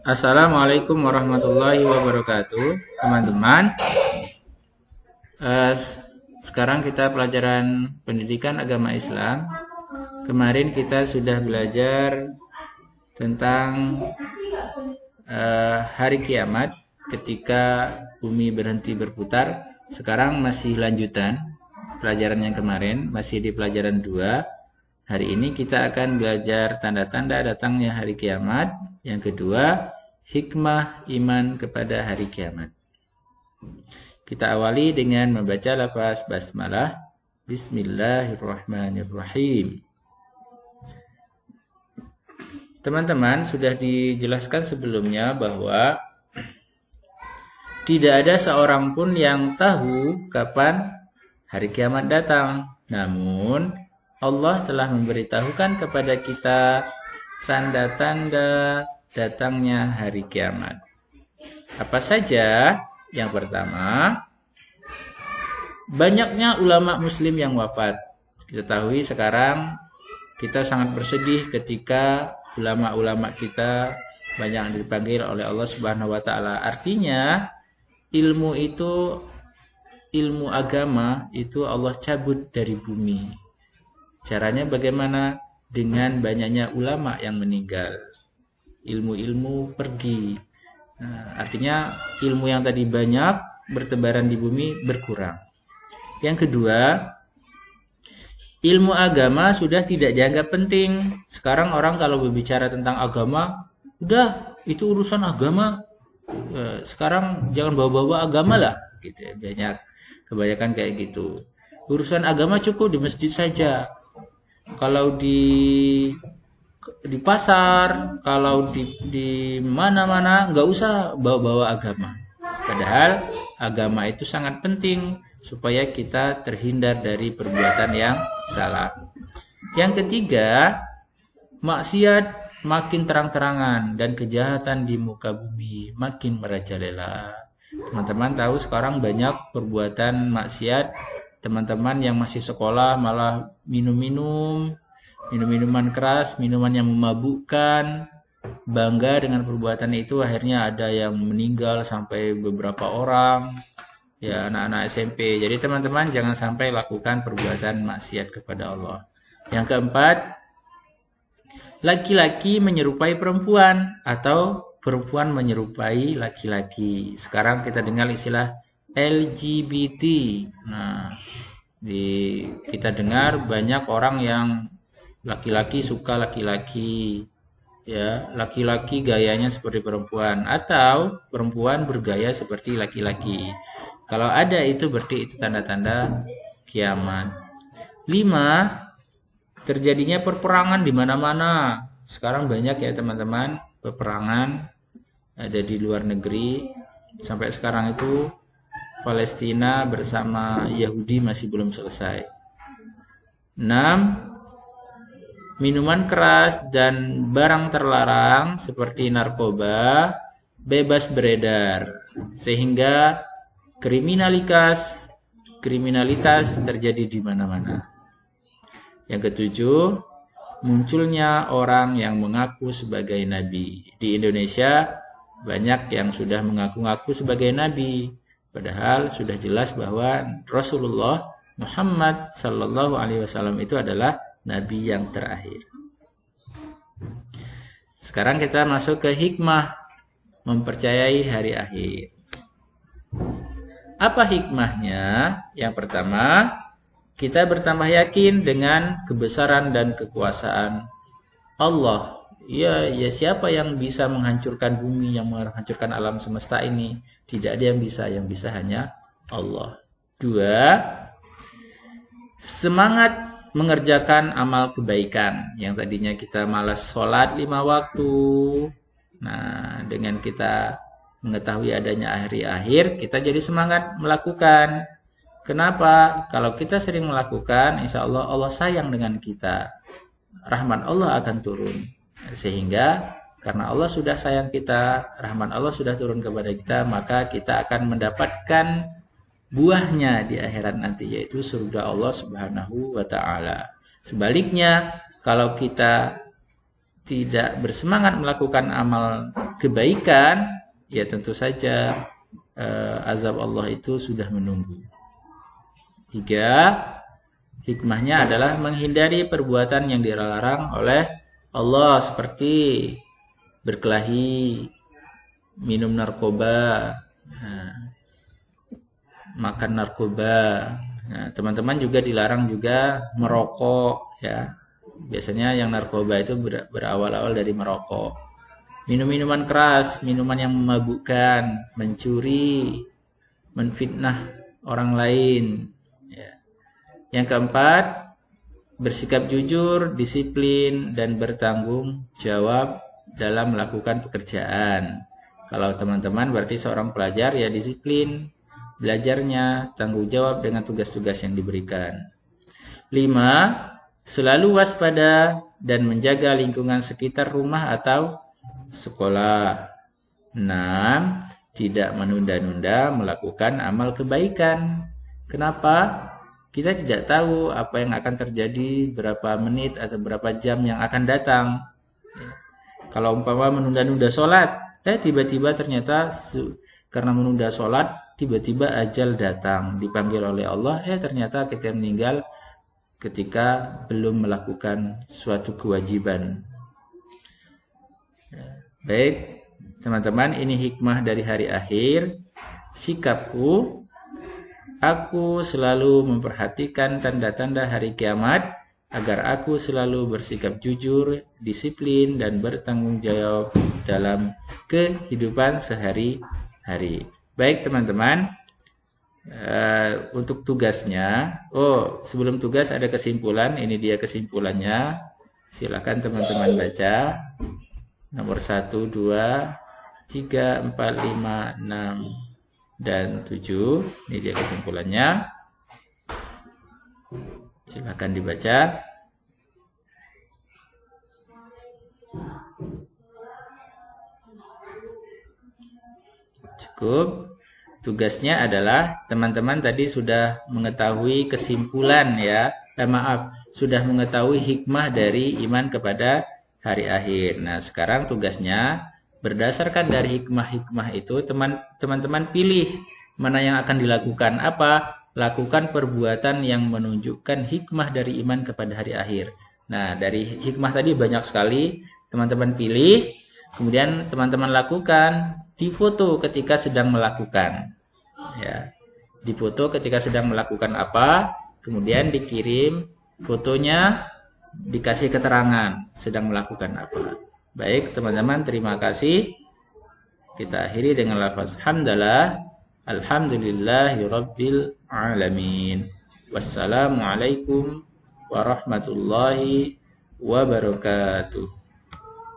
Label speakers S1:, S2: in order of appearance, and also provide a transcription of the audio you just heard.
S1: Assalamualaikum warahmatullahi wabarakatuh, teman-teman. Eh, Sekarang kita pelajaran pendidikan agama Islam. Kemarin kita sudah belajar tentang hari kiamat ketika bumi berhenti berputar. Sekarang masih lanjutan pelajaran yang kemarin, masih di pelajaran 2. Hari ini kita akan belajar tanda-tanda datangnya hari kiamat. Yang kedua, hikmah iman kepada hari kiamat. Kita awali dengan membaca lafaz basmalah. Bismillahirrahmanirrahim. Teman-teman, sudah dijelaskan sebelumnya bahwa tidak ada seorang pun yang tahu kapan hari kiamat datang. Namun, Allah telah memberitahukan kepada kita tanda-tanda datangnya hari kiamat. Apa saja? Yang pertama, banyaknya ulama muslim yang wafat. Kita tahu sekarang kita sangat bersedih ketika ulama-ulama kita banyak dipanggil oleh Allah Subhanahu wa taala. Artinya, ilmu agama itu Allah cabut dari bumi. Caranya bagaimana? Dengan banyaknya ulama yang meninggal. Ilmu-ilmu pergi. Nah, artinya ilmu yang tadi banyak bertebaran di bumi berkurang. Yang kedua, ilmu agama sudah tidak dianggap penting. Sekarang orang kalau berbicara tentang agama, udah itu urusan agama. Sekarang jangan bawa-bawa agama lah, gitu ya. Kebanyakan kayak gitu. Urusan agama cukup di masjid saja. Kalau di pasar, kalau di mana-mana, nggak usah bawa-bawa agama. Padahal agama itu sangat penting supaya kita terhindar dari perbuatan yang salah. Yang ketiga, maksiat makin terang-terangan dan kejahatan di muka bumi makin merajalela. Teman-teman tahu sekarang banyak perbuatan maksiat. Teman-teman yang masih sekolah malah minuman keras, minuman yang memabukkan, bangga dengan perbuatan itu, akhirnya ada yang meninggal sampai beberapa orang, ya anak-anak SMP. Jadi teman-teman jangan sampai lakukan perbuatan maksiat kepada Allah. Yang keempat, laki-laki menyerupai perempuan atau perempuan menyerupai laki-laki. Sekarang kita dengar istilah LGBT. Nah, kita dengar banyak orang yang laki-laki suka laki-laki, ya, laki-laki gayanya seperti perempuan atau perempuan bergaya seperti laki-laki. Kalau ada itu berarti itu tanda-tanda kiamat. 5, terjadinya perperangan di mana-mana. Sekarang banyak ya teman-teman, peperangan ada di luar negeri. Sampai sekarang itu Palestina bersama Yahudi masih belum selesai. 6, minuman keras dan barang terlarang seperti narkoba bebas beredar, sehingga kriminalitas terjadi di mana-mana. Yang ketujuh, munculnya orang yang mengaku sebagai nabi. Di Indonesia banyak yang sudah mengaku-ngaku sebagai nabi. Padahal sudah jelas bahwa Rasulullah Muhammad sallallahu alaihi wasallam itu adalah nabi yang terakhir. Sekarang kita masuk ke hikmah mempercayai hari akhir. Apa hikmahnya? Yang pertama, kita bertambah yakin dengan kebesaran dan kekuasaan Allah. Ya, siapa yang bisa menghancurkan bumi, yang menghancurkan alam semesta ini? Tidak ada yang bisa hanya Allah. 2, semangat mengerjakan amal kebaikan. Yang tadinya kita malas sholat 5 waktu. Nah, dengan kita mengetahui adanya hari akhir, kita jadi semangat melakukan. Kenapa? Kalau kita sering melakukan, insya Allah Allah sayang dengan kita. Rahmat Allah akan turun. Sehingga karena Allah sudah sayang kita, rahmat Allah sudah turun kepada kita, maka kita akan mendapatkan buahnya di akhirat nanti, yaitu surga Allah Subhanahu wa taala. Sebaliknya, kalau kita tidak bersemangat melakukan amal kebaikan, ya tentu saja azab Allah itu sudah menunggu. 3, hikmahnya adalah menghindari perbuatan yang dilarang oleh Allah seperti berkelahi, minum narkoba, makan narkoba. Nah, teman-teman juga dilarang juga merokok, ya. Biasanya yang narkoba itu berawal-awal dari merokok. Minum minuman keras, minuman yang memabukkan, mencuri, menfitnah orang lain. Ya. Yang keempat, bersikap jujur, disiplin, dan bertanggung jawab dalam melakukan pekerjaan. Kalau teman-teman berarti seorang pelajar, ya disiplin belajarnya, tanggung jawab dengan tugas-tugas yang diberikan. 5, selalu waspada dan menjaga lingkungan sekitar rumah atau sekolah. 6, tidak menunda-nunda melakukan amal kebaikan. Kenapa? Kita tidak tahu apa yang akan terjadi berapa menit atau berapa jam yang akan datang. Kalau umpama menunda-nunda sholat, tiba-tiba ternyata karena menunda sholat, tiba-tiba ajal datang, dipanggil oleh Allah, ternyata kita meninggal ketika belum melakukan suatu kewajiban. Baik, teman-teman, ini hikmah dari hari akhir. Sikapku, aku selalu memperhatikan tanda-tanda hari kiamat, agar aku selalu bersikap jujur, disiplin, dan bertanggung jawab dalam kehidupan sehari-hari. Baik teman-teman, untuk tugasnya, sebelum tugas ada kesimpulan, ini dia kesimpulannya. Silakan teman-teman baca. Nomor 1, 2, 3, 4, 5, 6, dan 7. Ini dia kesimpulannya. Silakan dibaca. Cukup. Tugasnya adalah teman-teman tadi sudah mengetahui kesimpulan, ya. Sudah mengetahui hikmah dari iman kepada hari akhir. Nah, sekarang tugasnya berdasarkan dari hikmah-hikmah itu teman-teman pilih mana yang akan dilakukan. Apa? Lakukan perbuatan yang menunjukkan hikmah dari iman kepada hari akhir. Nah, dari hikmah tadi banyak sekali, teman-teman pilih, kemudian teman-teman lakukan, difoto ketika sedang melakukan. Ya. Difoto ketika sedang melakukan apa, kemudian dikirim fotonya, dikasih keterangan sedang melakukan apa. Baik, teman-teman, terima kasih. Kita akhiri dengan lafaz hamdalah. Alhamdulillahirabbil alamin. Wassalamualaikum warahmatullahi wabarakatuh.